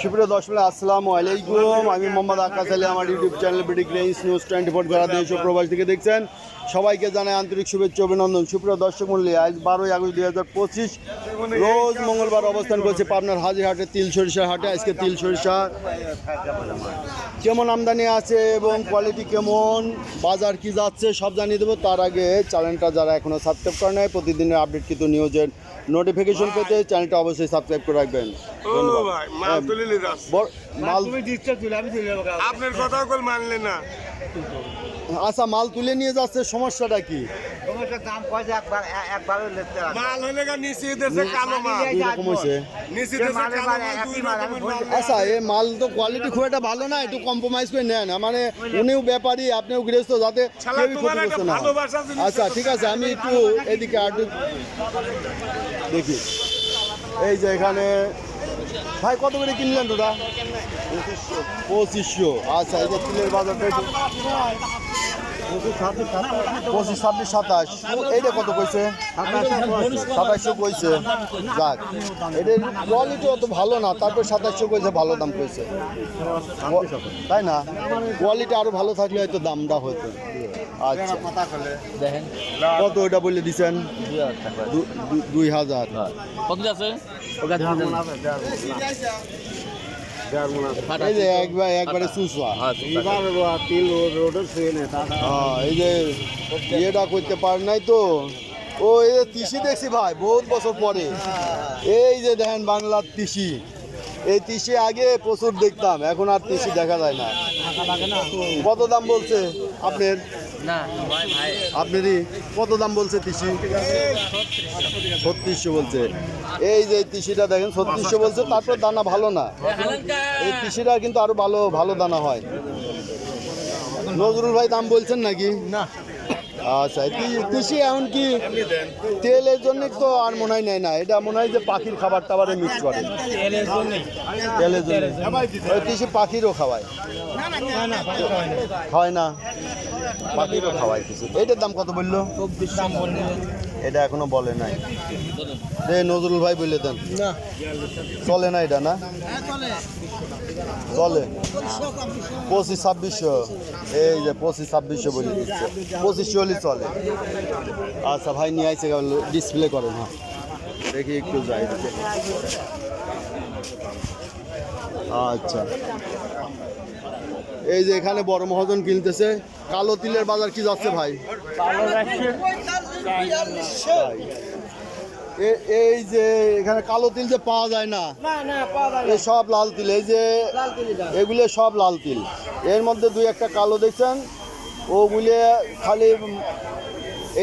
সুপ্রিয় দর্শক আসসালামু আলাইকুম, আমি মোহাম্মদ আকাশ আলী। আমার ইউটিউব চ্যানেল ব্রিটিক রেঞ্জ নিউজ 24 যারা দেশ ও প্রবাস থেকে দেখছেন সবাইকে জানাই আন্তরিক শুভেচ্ছা অভিনন্দন। সুপ্রিয় দর্শক মণ্ডলী, আজ 12ই আগস্ট 2025 রোজ মঙ্গলবার অবস্থান করছে পাবনার হাজিরহাটে তিল সরিষার হাটে। আজকে তিল সরিষা কেমন আমদানি আছে এবং কোয়ালিটি কেমন, বাজার কি যাচ্ছে সব জানিয়ে দেবো। তার আগে চ্যানেলটা যারা এখনও সাবস্ক্রাইব করে নেয়, প্রতিদিনের আপডেট কিন্তু নিউজের নোটিফিকেশন পেতে চ্যানেলটা অবশ্যই সাবস্ক্রাইব করে রাখবেন। আপনার কথা কল মানলে না। আচ্ছা, মাল তুলে নিয়ে যাচ্ছে, সমস্যাটা কি? মাল হলে নিচে দেশে কালো মাল এরকম হয়েছে। নিচে দেশে কালো মাল, দুই রকমের মাল। আচ্ছা, এই মাল তো কোয়ালিটি খুব একটা ভালো না, একটু কম্প্রোমাইজ করে নেন। মানে উনিও ব্যাপারী, আপনিও গৃহস্থ, যাতে কেউই ক্ষতি করছে না। আচ্ছা ঠিক আছে, আমি একটু এদিকে আর দেখি। এই যে এখানে ভাই কত করে কিনলেন দাদা? 2500। আচ্ছা, এই যে তিলের বাজারটা 25, 26, 27। এইটা কত কইছে? 2700 কইছে। যাক, এটার কোয়ালিটি অত ভালো না, তারপর 2700 কইছে, ভালো দাম কইছে, তাই না? কোয়ালিটি আরো ভালো থাকলে হয়তো দামটা হতো। আচ্ছা, কত ওইটা বলে দিচ্ছেন? 2000। কত আছে? এই যে একবারে চুষা, এই যে ইয়েটা করতে পার নাই তো। ও এই যে তিসি দেখছি ভাই বহুত বছর পরে। এই যে দেখেন বাংলার তিসি, এই তিসি আগে প্রচুর দেখতাম, এখন আর তিসি দেখা যায় না। কত দাম বলছে আপনার? আপনারই কত দাম বলছে তিসি? 3600 বলছে। এই যে তিসিটা দেখেন 3600 বলছে, তারপর দানা ভালো না। এই তিসিটা কিন্তু আরো ভালো ভালো দানা হয়। নজরুল ভাই দাম বলছেন নাকি? না। আচ্ছা, তিসি এখন কি তেলের জন্য তো আর মনে হয় নেয় না, এটা মনে হয় যে পাখির খাবার টাবারে মিক্স করে তেলের জন্য। তিসি পাখিরও খাওয়ায়, খাওয়ায় না? পাখিরও খাওয়ায় কিছু। এইটার দাম কত বললো? এটা এখনো বলে নাই। নজরুল ভাই বললে দেন। চলে না এটা? না চলে। 25, 2600। এই যে 25, 2600 বলে দিচ্ছে। 2500 হলে চলে। আচ্ছা ভাই নিয়ে আইছে, ডিসপ্লে করেন। হ্যাঁ দেখি একটু যাই। আচ্ছা, এই যে এখানে বড় মহাজন কিনতেছে। কালো তিলের বাজার কি যাচ্ছে ভাই? এই যে এখানে কালো তিল যে পাওয়া যায় না, এই সব লাল তিল। এই যে এগুলো সব লাল তিল, এর মধ্যে দুই একটা কালো দেখছেন, ওগুলো খালি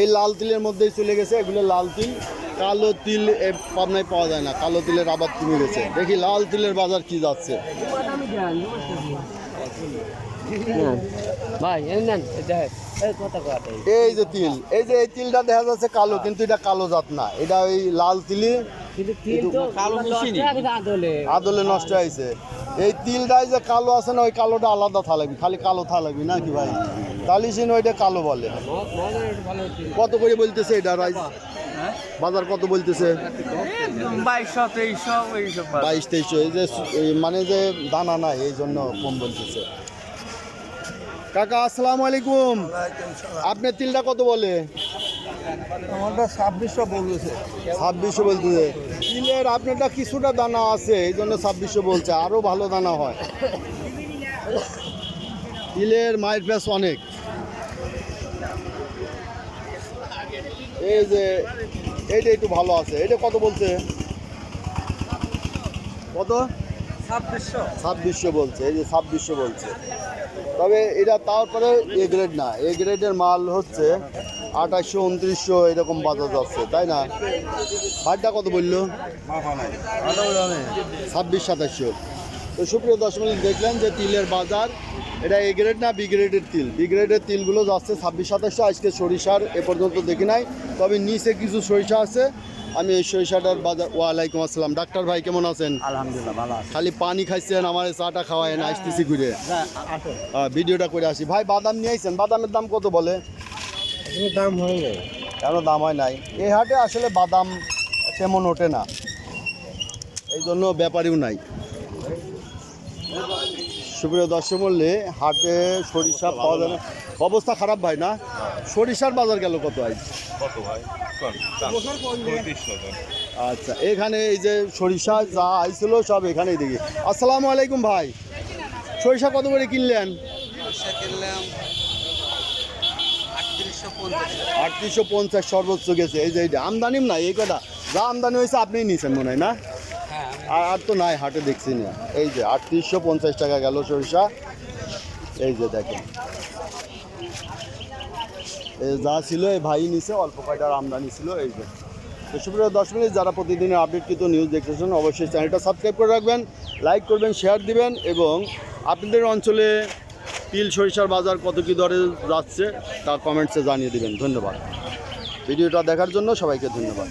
এই লাল তিলের মধ্যেই চলে গেছে। এগুলো লাল তিল, কালো তিল পাবনায় পাওয়া যায় না। কালো তিলের আবার কমে গেছে। দেখি লাল তিলের বাজার কি যাচ্ছে। এই যে তিল, এই যে এই তিলটা দেখা যাচ্ছে কালো, কিন্তু এটা কালো জাত না, এটা ওই লাল তিলি আদলে নষ্ট হয়েছে। এই তিলটাই যে কালো আছে না, ওই কালোটা আলাদা থাকবি, খালি কালো থাকবি নাকি ভাই? তালিসিন ওইটা কালো বলে। কত করে বলতেছে এটা রাইস বাজার? কত বলতেছে? 2200-2300। এই যে মানে যে দানা নাই, এই জন্য কম বলতেছে। কাকা আসসালামু আলাইকুম, আপনার তিলটা কত বলে? আমারটা 2600 বলতেছে। 2600 বলতেছে। তিলের আপনারটা কিছুটা দানা আছে, এই জন্য 2600 বলছে, আরও ভালো দানা হয়। তিলের মায়ের প্যাস অনেক। এই যে এইটা একটু ভালো আছে, এটা কত বলছে? কত? 2600 বলছে। এই যে 2600 বলছে। তবে এটা তারপরে এ গ্রেড না, এ গ্রেডের মাল হচ্ছে 2800, 2900 এরকম বাজার যাচ্ছে, তাই না? হাটটা কত বললো? 26, 2700। তো সুপ্রিয় দর্শক দেখলেন যে তিলের বাজার, এটা এ গ্রেড না, বি গ্রেডের তিল। বি গ্রেডের তিলগুলো যাচ্ছে 26, 2700। আজকে সরিষার এ পর্যন্ত দেখি নাই, তবে নিচে কিছু সরিষা আছে। আমি এই সরিষাটার বাজার। ওয়ালাইকুম আসসালাম, ডাক্তার ভাই কেমন আছেন? আলহামদুলিল্লাহ ভালো আছে। খালি পানি খাইছেন, আমার চাটা খাওয়ায় না, আসতেছি ঘুরে ভিডিওটা করে আসি। ভাই বাদাম নিয়ে আইছেন, বাদামের দাম কত বলে? দাম হয় না, কেন দাম হয় নাই? এই হাটে আসলে বাদাম তেমন ওঠে না, এই জন্য ব্যাপারীও নাই। সুপ্রিয় দর্শক মূল্যে হাটে সরিষা পাওয়া যায় না, অবস্থা খারাপ ভাই না? সরিষার বাজার গেল কত আজ? আচ্ছা, এখানে এই যে সরিষা যা আইছিল সব এখানেই দেখি। আসসালামু আলাইকুম ভাই, সরিষা কত করে কিনলেন? 3850 সর্বোচ্চ গেছে। এই যে এইটা আমদানিম নাই, এই কটা যা আমদানি হয়েছে আপনিই নিয়েছেন মনে হয় না? আর তো নাই হাটে দেখছি না। এই যে 3850 টাকা গেল সরিষা। এই যে দেখেন, এই যা ছিল এই ভাই নিছে, অল্প কয়টার আমদানি ছিল। এই যে তো সুপ্রিয় দর্শক, যারা প্রতিদিনের আপডেটকৃত নিউজ দেখতেছেন অবশ্যই চ্যানেলটা সাবস্ক্রাইব করে রাখবেন, লাইক করবেন, শেয়ার দিবেন এবং আপনাদের অঞ্চলে তিল সরিষার বাজার কত কী দরে যাচ্ছে তা কমেন্টসে জানিয়ে দিবেন। ধন্যবাদ। ভিডিওটা দেখার জন্য সবাইকে ধন্যবাদ।